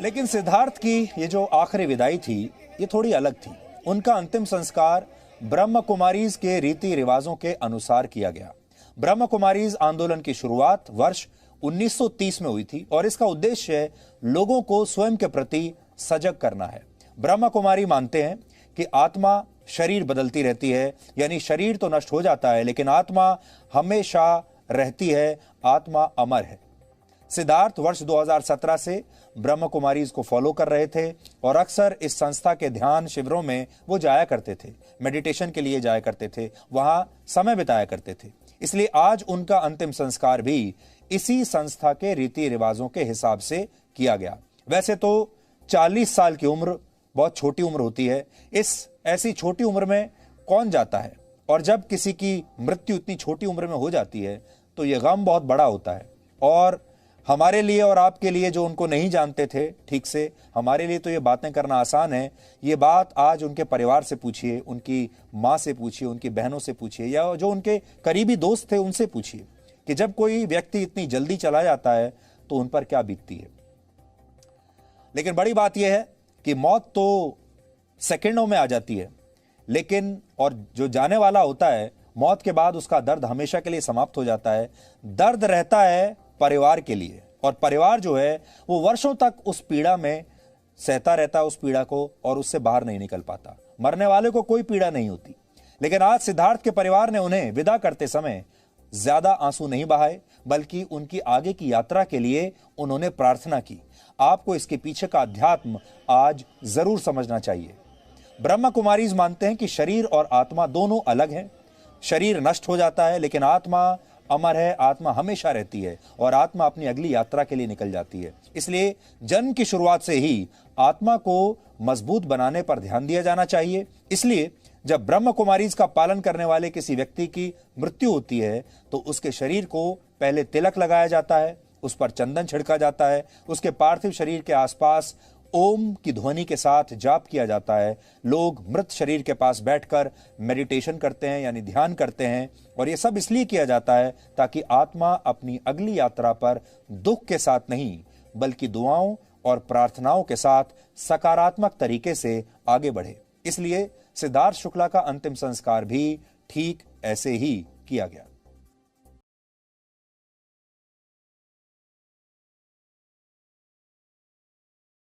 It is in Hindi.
लेकिन सिद्धार्थ की ये जो आखिरी विदाई थी ये थोड़ी अलग थी। उनका अंतिम संस्कार ब्रह्म कुमारीज के रीति रिवाजों के अनुसार किया गया। ब्रह्म कुमारीज आंदोलन की शुरुआत वर्ष 1930 में हुई थी और इसका उद्देश्य लोगों को स्वयं के प्रति सजग करना है। ब्रह्म कुमारी मानते हैं कि आत्मा शरीर बदलती रहती है, यानी शरीर तो नष्ट हो जाता है लेकिन आत्मा हमेशा रहती है, आत्मा अमर है। सिद्धार्थ वर्ष 2017 से ब्रह्म कुमारीज को फॉलो कर रहे थे और अक्सर इस संस्था के ध्यान शिविरों में वो जाया करते थे, मेडिटेशन के लिए जाया करते थे, वहां समय बिताया करते थे। इसलिए आज उनका अंतिम संस्कार भी इसी संस्था के रीति रिवाजों के हिसाब से किया गया। वैसे तो 40 साल की उम्र बहुत छोटी उम्र होती है। इस ऐसी छोटी उम्र में कौन जाता है, और जब किसी की मृत्यु इतनी छोटी उम्र में हो जाती है तो यह गम बहुत बड़ा होता है। और हमारे लिए और आपके लिए जो उनको नहीं जानते थे ठीक से, हमारे लिए तो ये बातें करना आसान है। ये बात आज उनके परिवार से पूछिए, उनकी माँ से पूछिए, उनकी बहनों से पूछिए, या जो उनके करीबी दोस्त थे उनसे पूछिए कि जब कोई व्यक्ति इतनी जल्दी चला जाता है तो उन पर क्या बीतती है। लेकिन बड़ी बात यह है कि मौत तो सेकंडों में आ जाती है, लेकिन और जो जाने वाला होता है मौत के बाद उसका दर्द हमेशा के लिए समाप्त हो जाता है। दर्द रहता है परिवार के लिए, और परिवार जो है वो वर्षों तक उस पीड़ा में सहता रहता है, उस पीड़ा को, और उससे बाहर नहीं निकल पाता। मरने वाले को कोई पीड़ा नहीं होती, लेकिन आज सिद्धार्थ के परिवार ने उन्हें विदा करते समय ज्यादा आंसू नहीं बहाए, बल्कि उनकी आगे की यात्रा के लिए उन्होंने प्रार्थना की। आपको इसके पीछे का अध्यात्म आज जरूर समझना चाहिए। ब्रह्म कुमारीज मानते हैं कि शरीर और आत्मा दोनों अलग हैं। शरीर नष्ट हो जाता है लेकिन आत्मा अमर है, आत्मा हमेशा रहती है और आत्मा अपनी अगली यात्रा के लिए निकल जाती है। इसलिए जन्म की शुरुआत से ही आत्मा को मजबूत बनाने पर ध्यान दिया जाना चाहिए। इसलिए जब ब्रह्म कुमारीज का पालन करने वाले किसी व्यक्ति की मृत्यु होती है तो उसके शरीर को पहले तिलक लगाया जाता है, उस पर चंदन छिड़का जाता है, उसके पार्थिव शरीर के आसपास ओम की ध्वनि के साथ जाप किया जाता है। लोग मृत शरीर के पास बैठकर मेडिटेशन करते हैं, यानी ध्यान करते हैं, और यह सब इसलिए किया जाता है ताकि आत्मा अपनी अगली यात्रा पर दुख के साथ नहीं बल्कि दुआओं और प्रार्थनाओं के साथ सकारात्मक तरीके से आगे बढ़े। इसलिए सिद्धार्थ शुक्ला का अंतिम संस्कार भी ठीक ऐसे ही किया गया।